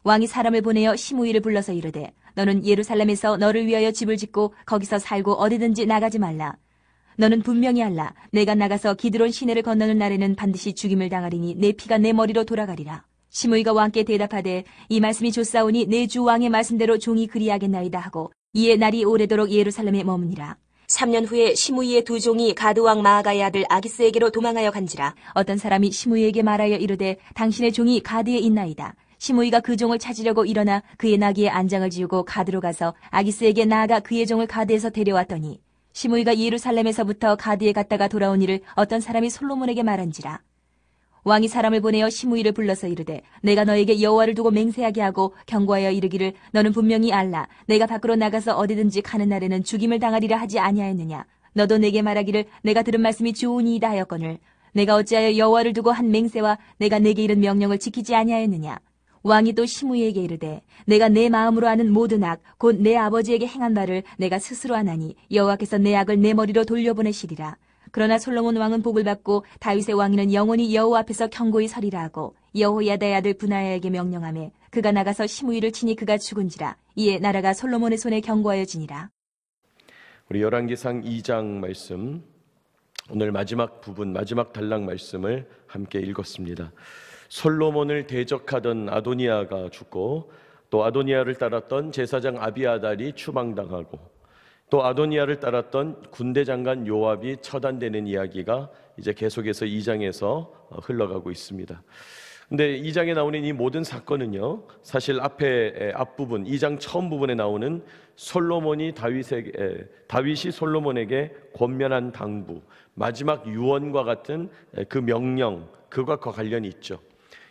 왕이 사람을 보내어 시므이를 불러서 이르되 너는 예루살렘에서 너를 위하여 집을 짓고 거기서 살고 어디든지 나가지 말라. 너는 분명히 알라. 내가 나가서 기드론 시내를 건너는 날에는 반드시 죽임을 당하리니 내 피가 내 머리로 돌아가리라. 시므이가 왕께 대답하되 이 말씀이 좋사오니 내 주 왕의 말씀대로 종이 그리하겠나이다 하고 이에 날이 오래도록 예루살렘에 머무니라. 3년 후에 시므이의 두 종이 가드왕 마아가의 아들 아기스에게로 도망하여 간지라. 어떤 사람이 시므이에게 말하여 이르되 당신의 종이 가드에 있나이다. 시므이가 그 종을 찾으려고 일어나 그의 나귀에 안장을 지우고 가드로 가서 아기스에게 나아가 그의 종을 가드에서 데려왔더니 시므이가 예루살렘에서부터 가드에 갔다가 돌아온 일을 어떤 사람이 솔로몬에게 말한지라. 왕이 사람을 보내어 시므이를 불러서 이르되 내가 너에게 여호와를 두고 맹세하게 하고 경고하여 이르기를 너는 분명히 알라. 내가 밖으로 나가서 어디든지 가는 날에는 죽임을 당하리라 하지 아니하였느냐. 너도 내게 말하기를 내가 들은 말씀이 좋으니이다 하였거늘 내가 어찌하여 여호와를 두고 한 맹세와 내가 내게 이른 명령을 지키지 아니하였느냐. 왕이 또 시므이에게 이르되 내가 내 마음으로 하는 모든 악 곧 내 아버지에게 행한 바를 내가 스스로 하나니 여호와께서 내 악을 내 머리로 돌려보내시리라. 그러나 솔로몬 왕은 복을 받고 다윗의 왕위는 영원히 여호와 앞에서 견고히 서리라 하고 여호야다의 아들 브나야에게 명령하매 그가 나가서 시므이를 치니 그가 죽은지라. 이에 나라가 솔로몬의 손에 견고하여지니라. 우리 열왕기상 2장 말씀, 오늘 마지막 부분, 마지막 단락 말씀을 함께 읽었습니다. 솔로몬을 대적하던 아도니아가 죽고 또 아도니아를 따랐던 제사장 아비아달이 추방당하고 또 아도니아를 따랐던 군대 장관 요압이 처단되는 이야기가 이제 계속해서 2장에서 흘러가고 있습니다. 근데 2장에 나오는 이 모든 사건은요, 사실 앞부분 2장 처음 부분에 나오는 다윗이 솔로몬에게 권면한 당부, 마지막 유언과 같은 그 명령, 그것과 관련이 있죠.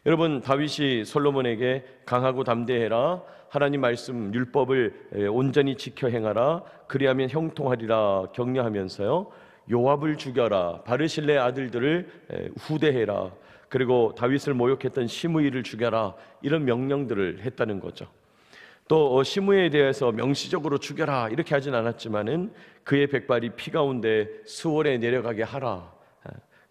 여러분, 다윗이 솔로몬에게 강하고 담대해라, 하나님 말씀 율법을 온전히 지켜 행하라, 그리하면 형통하리라 격려하면서요, 요압을 죽여라, 바르실레의 아들들을 후대해라, 그리고 다윗을 모욕했던 시므이를 죽여라, 이런 명령들을 했다는 거죠. 또 시므이에 대해서 명시적으로 죽여라 이렇게 하진 않았지만은 그의 백발이 피 가운데 스월에 내려가게 하라,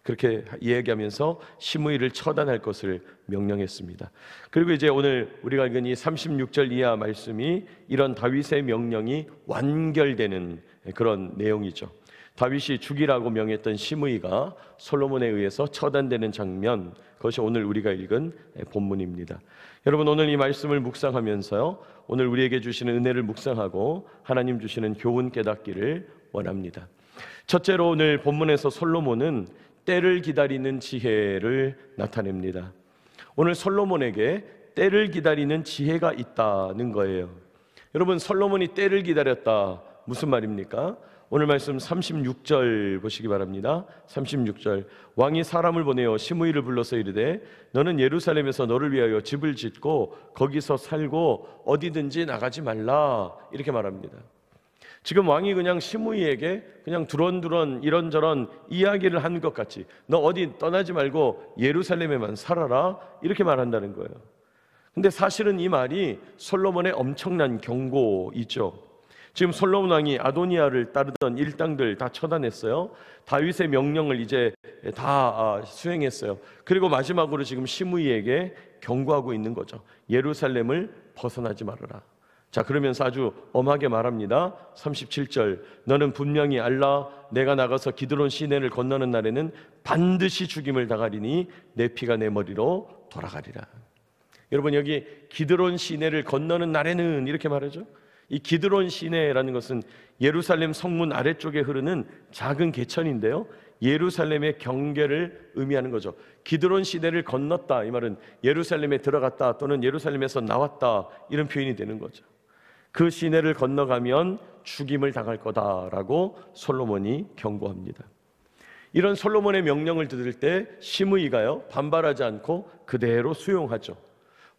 그렇게 이야기하면서 시므이를 처단할 것을 명령했습니다. 그리고 이제 오늘 우리가 읽은 이 36절 이하 말씀이 이런 다윗의 명령이 완결되는 그런 내용이죠. 다윗이 죽이라고 명했던 시므이가 솔로몬에 의해서 처단되는 장면, 그것이 오늘 우리가 읽은 본문입니다. 여러분, 오늘 이 말씀을 묵상하면서요, 오늘 우리에게 주시는 은혜를 묵상하고 하나님 주시는 교훈 깨닫기를 원합니다. 첫째로 오늘 본문에서 솔로몬은 때를 기다리는 지혜를 나타냅니다. 오늘 솔로몬에게 때를 기다리는 지혜가 있다는 거예요. 여러분, 솔로몬이 때를 기다렸다, 무슨 말입니까? 오늘 말씀 36절 보시기 바랍니다. 36절, 왕이 사람을 보내어 시므이를 불러서 이르되 너는 예루살렘에서 너를 위하여 집을 짓고 거기서 살고 어디든지 나가지 말라, 이렇게 말합니다. 지금 왕이 그냥 시므이에게 그냥 두런두런 이런저런 이야기를 한 것 같이 너 어디 떠나지 말고 예루살렘에만 살아라, 이렇게 말한다는 거예요. 근데 사실은 이 말이 솔로몬의 엄청난 경고이죠. 지금 솔로몬 왕이 아도니아를 따르던 일당들 다 처단했어요. 다윗의 명령을 이제 다 수행했어요. 그리고 마지막으로 지금 시므이에게 경고하고 있는 거죠. 예루살렘을 벗어나지 말아라. 자, 그러면서 아주 엄하게 말합니다. 37절, 너는 분명히 알라. 내가 나가서 기드론 시내를 건너는 날에는 반드시 죽임을 당하리니 내 피가 내 머리로 돌아가리라. 여러분, 여기 기드론 시내를 건너는 날에는 이렇게 말하죠. 이 기드론 시내라는 것은 예루살렘 성문 아래쪽에 흐르는 작은 개천인데요, 예루살렘의 경계를 의미하는 거죠. 기드론 시내를 건넜다, 이 말은 예루살렘에 들어갔다 또는 예루살렘에서 나왔다, 이런 표현이 되는 거죠. 그 시내를 건너가면 죽임을 당할 거다라고 솔로몬이 경고합니다. 이런 솔로몬의 명령을 들을 때 시므이가요, 반발하지 않고 그대로 수용하죠.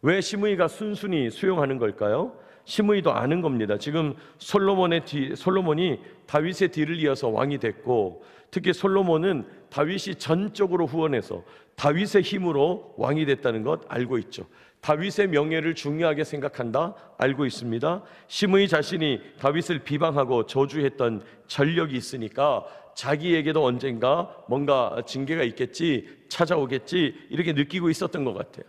왜 시므이가 순순히 수용하는 걸까요? 시므이도 아는 겁니다. 지금 솔로몬이 다윗의 뒤를 이어서 왕이 됐고, 특히 솔로몬은 다윗이 전적으로 후원해서 다윗의 힘으로 왕이 됐다는 것 알고 있죠. 다윗의 명예를 중요하게 생각한다, 알고 있습니다. 시므이 자신이 다윗을 비방하고 저주했던 전력이 있으니까 자기에게도 언젠가 뭔가 징계가 있겠지, 찾아오겠지, 이렇게 느끼고 있었던 것 같아요.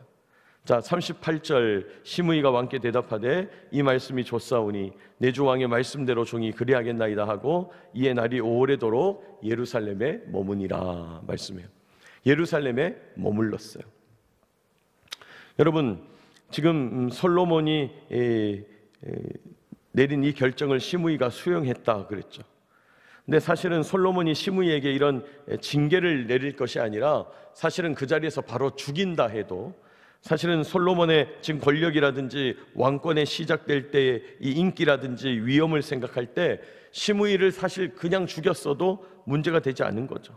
자, 38절 시므이가 왕께 대답하되 이 말씀이 좋사오니 내 주 왕의 말씀대로 종이 그리하겠나이다 하고 이에 날이 오래도록 예루살렘에 머무니라 말씀해요. 예루살렘에 머물렀어요. 여러분, 지금 솔로몬이 내린 이 결정을 시므이가 수용했다 그랬죠. 근데 사실은 솔로몬이 시므이에게 이런 징계를 내릴 것이 아니라 사실은 그 자리에서 바로 죽인다 해도 사실은 솔로몬의 지금 권력이라든지 왕권에 시작될 때의 이 인기라든지 위엄을 생각할 때 시므이를 사실 그냥 죽였어도 문제가 되지 않은 거죠.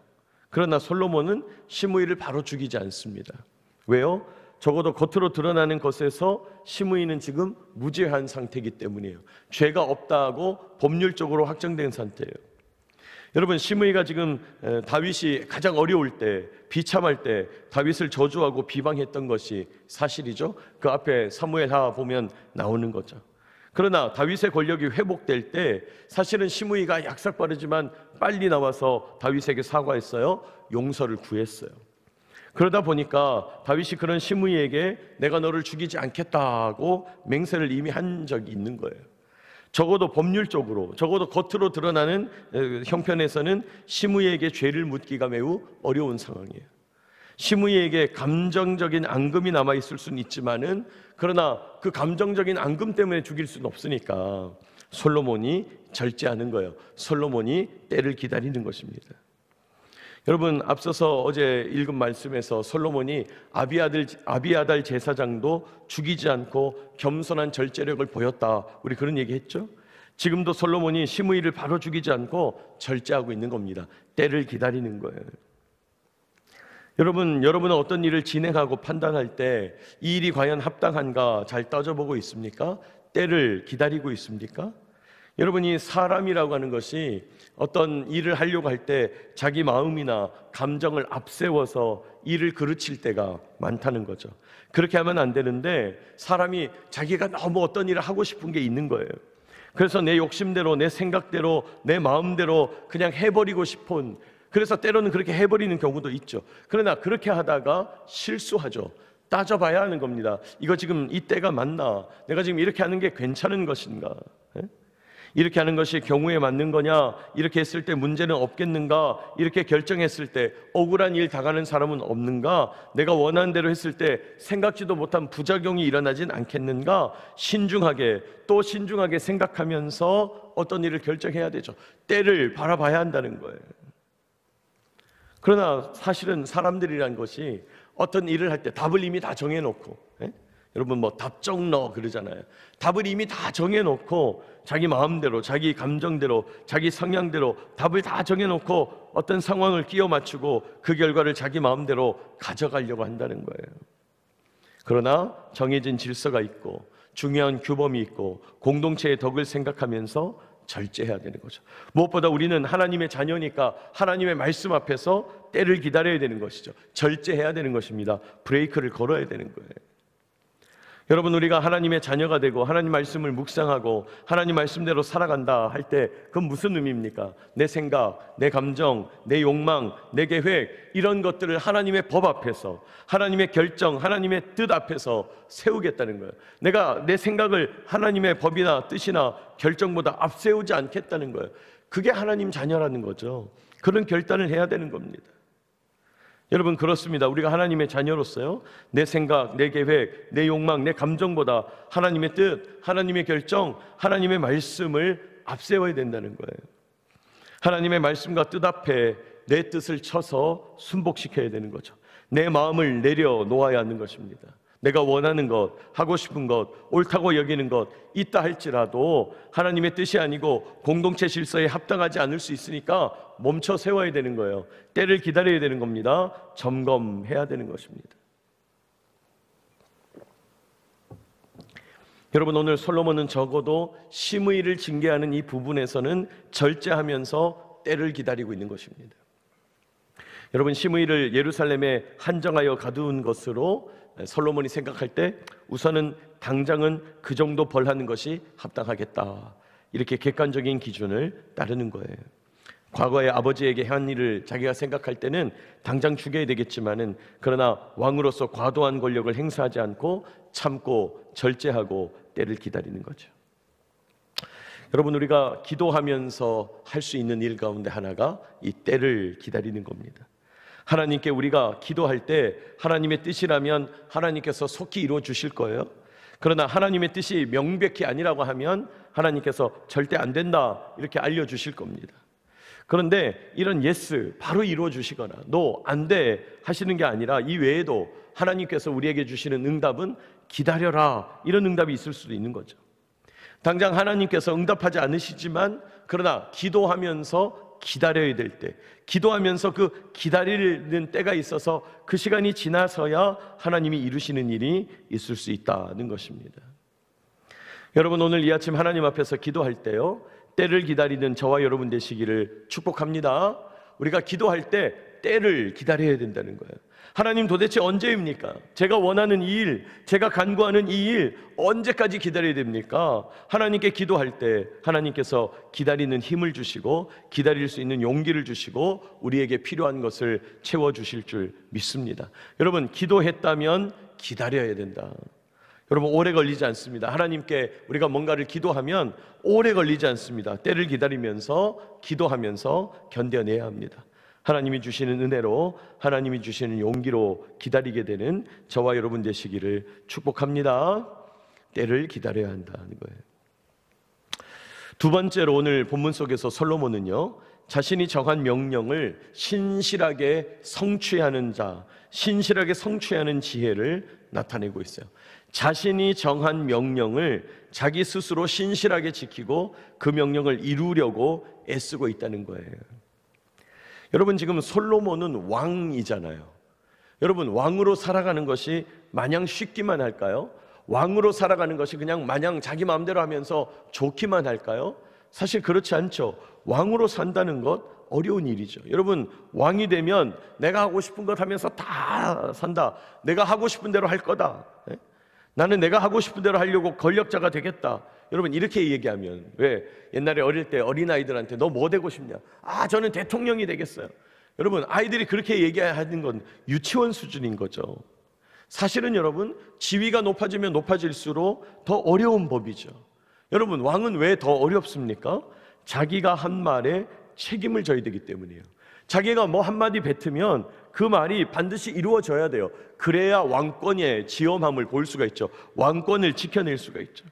그러나 솔로몬은 시므이를 바로 죽이지 않습니다. 왜요? 적어도 겉으로 드러나는 것에서 시므이는 지금 무죄한 상태이기 때문이에요. 죄가 없다고 법률적으로 확정된 상태예요. 여러분, 시므이가 지금 다윗이 가장 어려울 때, 비참할 때 다윗을 저주하고 비방했던 것이 사실이죠. 그 앞에 사무엘하 보면 나오는 거죠. 그러나 다윗의 권력이 회복될 때 사실은 시므이가 약삭빠르지만 빨리 나와서 다윗에게 사과했어요. 용서를 구했어요. 그러다 보니까 다윗이 그런 시므이에게 내가 너를 죽이지 않겠다고 맹세를 이미 한 적이 있는 거예요. 적어도 법률적으로, 적어도 겉으로 드러나는 형편에서는 시므이에게 죄를 묻기가 매우 어려운 상황이에요. 시므이에게 감정적인 앙금이 남아있을 수는 있지만은 그러나 그 감정적인 앙금 때문에 죽일 수는 없으니까 솔로몬이 절제하는 거예요. 솔로몬이 때를 기다리는 것입니다. 여러분, 앞서서 어제 읽은 말씀에서 솔로몬이 아비아달 제사장도 죽이지 않고 겸손한 절제력을 보였다, 우리 그런 얘기 했죠. 지금도 솔로몬이 시므이를 바로 죽이지 않고 절제하고 있는 겁니다. 때를 기다리는 거예요. 여러분은 어떤 일을 진행하고 판단할 때 이 일이 과연 합당한가 잘 따져보고 있습니까? 때를 기다리고 있습니까? 여러분이 사람이라고 하는 것이 어떤 일을 하려고 할 때 자기 마음이나 감정을 앞세워서 일을 그르칠 때가 많다는 거죠. 그렇게 하면 안 되는데 사람이 자기가 너무 어떤 일을 하고 싶은 게 있는 거예요. 그래서 내 욕심대로, 내 생각대로, 내 마음대로 그냥 해버리고 싶은, 그래서 때로는 그렇게 해버리는 경우도 있죠. 그러나 그렇게 하다가 실수하죠. 따져봐야 하는 겁니다. 이거 지금 이 때가 맞나? 내가 지금 이렇게 하는 게 괜찮은 것인가? 이렇게 하는 것이 경우에 맞는 거냐? 이렇게 했을 때 문제는 없겠는가? 이렇게 결정했을 때 억울한 일 당하는 사람은 없는가? 내가 원하는 대로 했을 때 생각지도 못한 부작용이 일어나진 않겠는가? 신중하게, 또 신중하게 생각하면서 어떤 일을 결정해야 되죠. 때를 바라봐야 한다는 거예요. 그러나 사실은 사람들이란 것이 어떤 일을 할 때 답을 이미 다 정해놓고, 여러분 뭐 답정너 그러잖아요. 답을 이미 다 정해놓고 자기 마음대로, 자기 감정대로, 자기 성향대로 답을 다 정해놓고 어떤 상황을 끼워 맞추고 그 결과를 자기 마음대로 가져가려고 한다는 거예요. 그러나 정해진 질서가 있고 중요한 규범이 있고 공동체의 덕을 생각하면서 절제해야 되는 거죠. 무엇보다 우리는 하나님의 자녀니까 하나님의 말씀 앞에서 때를 기다려야 되는 것이죠. 절제해야 되는 것입니다. 브레이크를 걸어야 되는 거예요. 여러분, 우리가 하나님의 자녀가 되고 하나님 말씀을 묵상하고 하나님 말씀대로 살아간다 할 때 그건 무슨 의미입니까? 내 생각, 내 감정, 내 욕망, 내 계획, 이런 것들을 하나님의 법 앞에서, 하나님의 결정, 하나님의 뜻 앞에서 세우겠다는 거예요. 내가 내 생각을 하나님의 법이나 뜻이나 결정보다 앞세우지 않겠다는 거예요. 그게 하나님 자녀라는 거죠. 그런 결단을 해야 되는 겁니다. 여러분, 그렇습니다. 우리가 하나님의 자녀로서요, 내 생각, 내 계획, 내 욕망, 내 감정보다 하나님의 뜻, 하나님의 결정, 하나님의 말씀을 앞세워야 된다는 거예요. 하나님의 말씀과 뜻 앞에 내 뜻을 쳐서 순복시켜야 되는 거죠. 내 마음을 내려놓아야 하는 것입니다. 내가 원하는 것, 하고 싶은 것, 옳다고 여기는 것 있다 할지라도 하나님의 뜻이 아니고 공동체 질서에 합당하지 않을 수 있으니까 멈춰 세워야 되는 거예요. 때를 기다려야 되는 겁니다. 점검해야 되는 것입니다. 여러분, 오늘 솔로몬은 적어도 시므이를 징계하는 이 부분에서는 절제하면서 때를 기다리고 있는 것입니다. 여러분, 시므이를 예루살렘에 한정하여 가두은 것으로 솔로몬이 생각할 때 우선은 당장은 그 정도 벌하는 것이 합당하겠다, 이렇게 객관적인 기준을 따르는 거예요. 과거에 아버지에게 한 일을 자기가 생각할 때는 당장 죽여야 되겠지만은, 그러나 왕으로서 과도한 권력을 행사하지 않고 참고 절제하고 때를 기다리는 거죠. 여러분, 우리가 기도하면서 할 수 있는 일 가운데 하나가 이 때를 기다리는 겁니다. 하나님께 우리가 기도할 때 하나님의 뜻이라면 하나님께서 속히 이루어 주실 거예요. 그러나 하나님의 뜻이 명백히 아니라고 하면 하나님께서 절대 안 된다 이렇게 알려주실 겁니다. 그런데 이런 예스 바로 이루어 주시거나 노 안 돼 하시는 게 아니라 이 외에도 하나님께서 우리에게 주시는 응답은 기다려라, 이런 응답이 있을 수도 있는 거죠. 당장 하나님께서 응답하지 않으시지만 그러나 기도하면서 기다려야 될 때, 기도하면서 그 기다리는 때가 있어서 그 시간이 지나서야 하나님이 이루시는 일이 있을 수 있다는 것입니다. 여러분, 오늘 이 아침 하나님 앞에서 기도할 때요, 때를 기다리는 저와 여러분 되시기를 축복합니다. 우리가 기도할 때 때를 기다려야 된다는 거예요. 하나님, 도대체 언제입니까? 제가 원하는 이 일, 제가 간구하는 이 일 언제까지 기다려야 됩니까? 하나님께 기도할 때 하나님께서 기다리는 힘을 주시고 기다릴 수 있는 용기를 주시고 우리에게 필요한 것을 채워주실 줄 믿습니다. 여러분, 기도했다면 기다려야 된다. 여러분, 오래 걸리지 않습니다. 하나님께 우리가 뭔가를 기도하면 오래 걸리지 않습니다. 때를 기다리면서 기도하면서 견뎌내야 합니다. 하나님이 주시는 은혜로, 하나님이 주시는 용기로 기다리게 되는 저와 여러분 되시기를 축복합니다. 때를 기다려야 한다는 거예요. 두 번째로 오늘 본문 속에서 솔로몬은요, 자신이 정한 명령을 신실하게 성취하는 자, 신실하게 성취하는 지혜를 나타내고 있어요. 자신이 정한 명령을 자기 스스로 신실하게 지키고 그 명령을 이루려고 애쓰고 있다는 거예요. 여러분, 지금 솔로몬은 왕이잖아요. 여러분, 왕으로 살아가는 것이 마냥 쉽기만 할까요? 왕으로 살아가는 것이 그냥 마냥 자기 마음대로 하면서 좋기만 할까요? 사실 그렇지 않죠. 왕으로 산다는 것 어려운 일이죠. 여러분, 왕이 되면 내가 하고 싶은 것 하면서 다 산다. 내가 하고 싶은 대로 할 거다. 나는 내가 하고 싶은 대로 하려고 권력자가 되겠다. 여러분, 이렇게 얘기하면, 왜 옛날에 어릴 때 어린아이들한테 너 뭐 되고 싶냐? 아, 저는 대통령이 되겠어요. 여러분, 아이들이 그렇게 얘기하는 건 유치원 수준인 거죠. 사실은 여러분, 지위가 높아지면 높아질수록 더 어려운 법이죠. 여러분, 왕은 왜 더 어렵습니까? 자기가 한 말에 책임을 져야 되기 때문이에요. 자기가 뭐 한마디 뱉으면 그 말이 반드시 이루어져야 돼요. 그래야 왕권의 지엄함을 볼 수가 있죠. 왕권을 지켜낼 수가 있죠.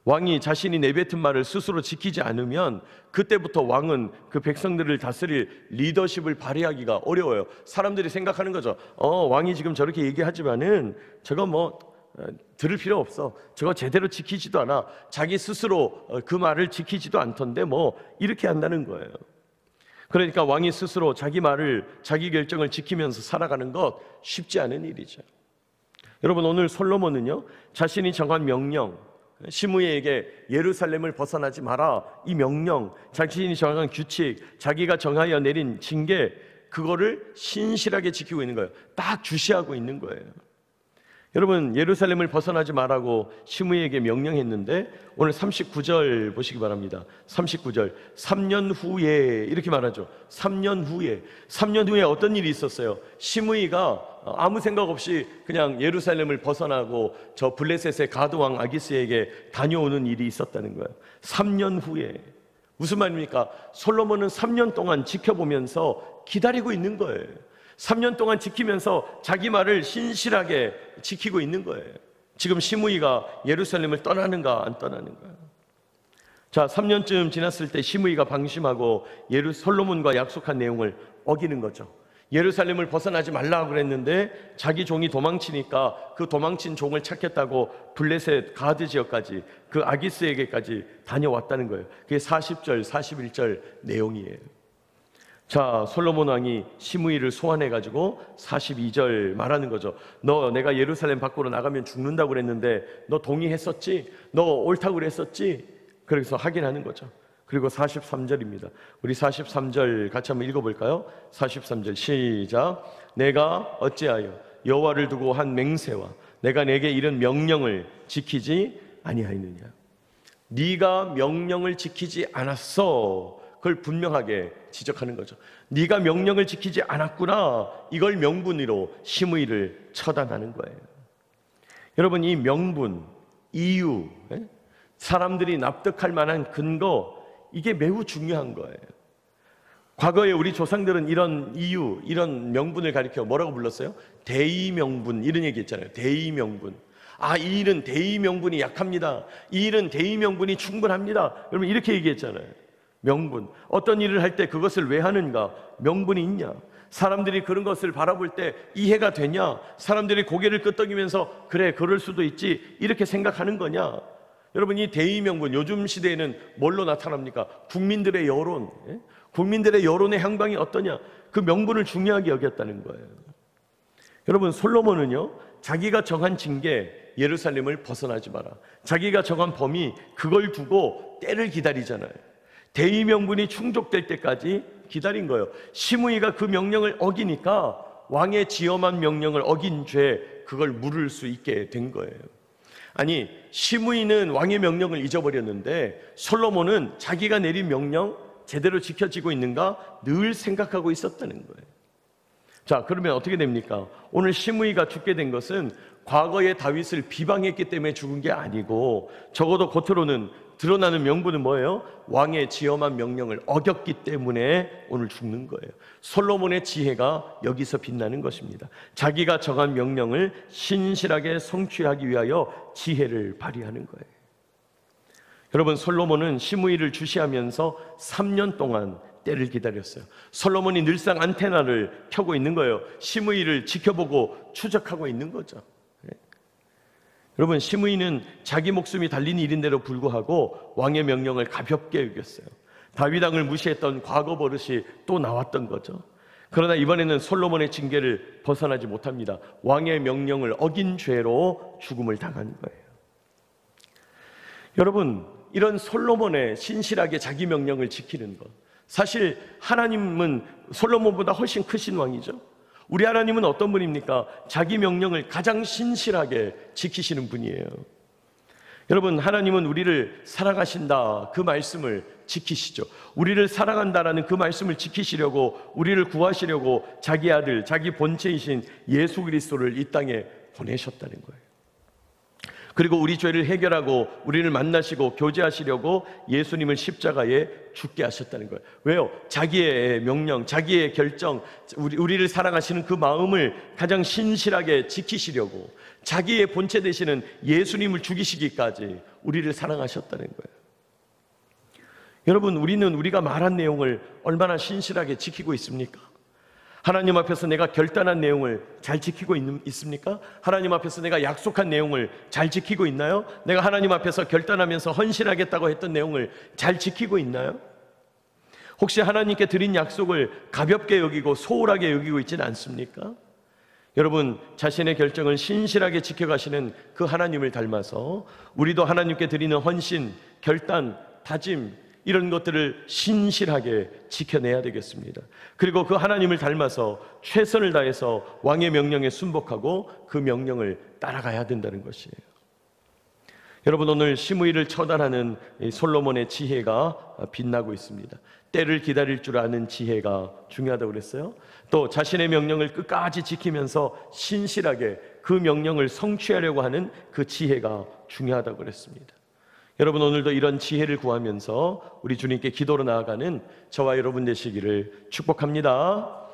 왕이 자신이 내뱉은 말을 스스로 지키지 않으면 그때부터 왕은 그 백성들을 다스릴 리더십을 발휘하기가 어려워요. 사람들이 생각하는 거죠. 왕이 지금 저렇게 얘기하지만은 저거 뭐 들을 필요 없어. 저거 제대로 지키지도 않아. 자기 스스로 그 말을 지키지도 않던데 뭐 이렇게 한다는 거예요. 그러니까 왕이 스스로 자기 말을, 자기 결정을 지키면서 살아가는 것 쉽지 않은 일이죠. 여러분, 오늘 솔로몬은요, 자신이 정한 명령, 시므이에게 예루살렘을 벗어나지 마라, 이 명령, 자신이 정한 규칙, 자기가 정하여 내린 징계, 그거를 신실하게 지키고 있는 거예요. 딱 주시하고 있는 거예요. 여러분, 예루살렘을 벗어나지 말라고 시므이에게 명령했는데 오늘 39절 보시기 바랍니다. 39절, 3년 후에 이렇게 말하죠. 3년 후에 어떤 일이 있었어요? 시므이가 아무 생각 없이 그냥 예루살렘을 벗어나고 저 블레셋의 가드왕 아기스에게 다녀오는 일이 있었다는 거예요. 3년 후에. 무슨 말입니까? 솔로몬은 3년 동안 지켜보면서 기다리고 있는 거예요. 3년 동안 지키면서 자기 말을 신실하게 지키고 있는 거예요. 지금 시므이가 예루살렘을 떠나는가 안 떠나는가. 자, 3년쯤 지났을 때 시므이가 방심하고 솔로몬과 약속한 내용을 어기는 거죠. 예루살렘을 벗어나지 말라고 그랬는데 자기 종이 도망치니까 그 도망친 종을 찾겠다고 블레셋 가드 지역까지, 그 아기스에게까지 다녀왔다는 거예요. 그게 40절, 41절 내용이에요. 자, 솔로몬 왕이 시므이를 소환해가지고 42절 말하는 거죠. 너 내가 예루살렘 밖으로 나가면 죽는다고 그랬는데 너 동의했었지? 너 옳다고 그랬었지? 그래서 확인하는 거죠. 그리고 43절입니다. 우리 43절 같이 한번 읽어볼까요? 43절 시작. 내가 어찌하여 여호와를 두고 한 맹세와 내가 내게 이른 명령을 지키지 아니하였느냐. 네가 명령을 지키지 않았어. 그걸 분명하게 지적하는 거죠. 네가 명령을 지키지 않았구나. 이걸 명분으로 시므이를 처단하는 거예요. 여러분, 이 명분, 이유, 사람들이 납득할 만한 근거, 이게 매우 중요한 거예요. 과거에 우리 조상들은 이런 이유, 이런 명분을 가리켜 뭐라고 불렀어요? 대의명분, 이런 얘기 했잖아요. 대의명분. 이 일은 대의명분이 약합니다. 이 일은 대의명분이 충분합니다. 여러분, 이렇게 얘기했잖아요. 명분. 어떤 일을 할 때 그것을 왜 하는가? 명분이 있냐? 사람들이 그런 것을 바라볼 때 이해가 되냐? 사람들이 고개를 끄덕이면서 그래, 그럴 수도 있지, 이렇게 생각하는 거냐? 여러분, 이 대의명분, 요즘 시대에는 뭘로 나타납니까? 국민들의 여론, 국민들의 여론의 향방이 어떠냐? 그 명분을 중요하게 여겼다는 거예요. 여러분, 솔로몬은요, 자기가 정한 징계, 예루살렘을 벗어나지 마라, 자기가 정한 범위, 그걸 두고 때를 기다리잖아요. 대의 명분이 충족될 때까지 기다린 거예요. 시므이가 그 명령을 어기니까 왕의 지엄한 명령을 어긴 죄, 그걸 물을 수 있게 된 거예요. 아니, 시므이는 왕의 명령을 잊어버렸는데 솔로몬은 자기가 내린 명령 제대로 지켜지고 있는가 늘 생각하고 있었다는 거예요. 자, 그러면 어떻게 됩니까? 오늘 시므이가 죽게 된 것은 과거의 다윗을 비방했기 때문에 죽은 게 아니고, 적어도 겉으로는 드러나는 명분은 뭐예요? 왕의 지엄한 명령을 어겼기 때문에 오늘 죽는 거예요. 솔로몬의 지혜가 여기서 빛나는 것입니다. 자기가 정한 명령을 신실하게 성취하기 위하여 지혜를 발휘하는 거예요. 여러분, 솔로몬은 시므이를 주시하면서 3년 동안 때를 기다렸어요. 솔로몬이 늘상 안테나를 켜고 있는 거예요. 시므이를 지켜보고 추적하고 있는 거죠. 여러분, 시므이는 자기 목숨이 달린 일인데도 불구하고 왕의 명령을 가볍게 여겼어요. 다윗 왕을 무시했던 과거 버릇이 또 나왔던 거죠. 그러나 이번에는 솔로몬의 징계를 벗어나지 못합니다. 왕의 명령을 어긴 죄로 죽음을 당한 거예요. 여러분, 이런 솔로몬의 신실하게 자기 명령을 지키는 것, 사실 하나님은 솔로몬보다 훨씬 크신 왕이죠. 우리 하나님은 어떤 분입니까? 자기 명령을 가장 신실하게 지키시는 분이에요. 여러분, 하나님은 우리를 사랑하신다, 그 말씀을 지키시죠. 우리를 사랑한다라는 그 말씀을 지키시려고, 우리를 구하시려고 자기 아들, 자기 본체이신 예수 그리스도를 이 땅에 보내셨다는 거예요. 그리고 우리 죄를 해결하고 우리를 만나시고 교제하시려고 예수님을 십자가에 죽게 하셨다는 거예요. 왜요? 자기의 명령, 자기의 결정, 우리를 사랑하시는 그 마음을 가장 신실하게 지키시려고 자기의 본체 되시는 예수님을 죽이시기까지 우리를 사랑하셨다는 거예요. 여러분, 우리는 우리가 말한 내용을 얼마나 신실하게 지키고 있습니까? 하나님 앞에서 내가 결단한 내용을 잘 지키고 있습니까? 하나님 앞에서 내가 약속한 내용을 잘 지키고 있나요? 내가 하나님 앞에서 결단하면서 헌신하겠다고 했던 내용을 잘 지키고 있나요? 혹시 하나님께 드린 약속을 가볍게 여기고 소홀하게 여기고 있지는 않습니까? 여러분, 자신의 결정을 신실하게 지켜가시는 그 하나님을 닮아서 우리도 하나님께 드리는 헌신, 결단, 다짐, 이런 것들을 신실하게 지켜내야 되겠습니다. 그리고 그 하나님을 닮아서 최선을 다해서 왕의 명령에 순복하고 그 명령을 따라가야 된다는 것이에요. 여러분, 오늘 시므이를 처단하는 솔로몬의 지혜가 빛나고 있습니다. 때를 기다릴 줄 아는 지혜가 중요하다고 그랬어요. 또 자신의 명령을 끝까지 지키면서 신실하게 그 명령을 성취하려고 하는 그 지혜가 중요하다고 그랬습니다. 여러분, 오늘도 이런 지혜를 구하면서 우리 주님께 기도로 나아가는 저와 여러분 되시기를 축복합니다.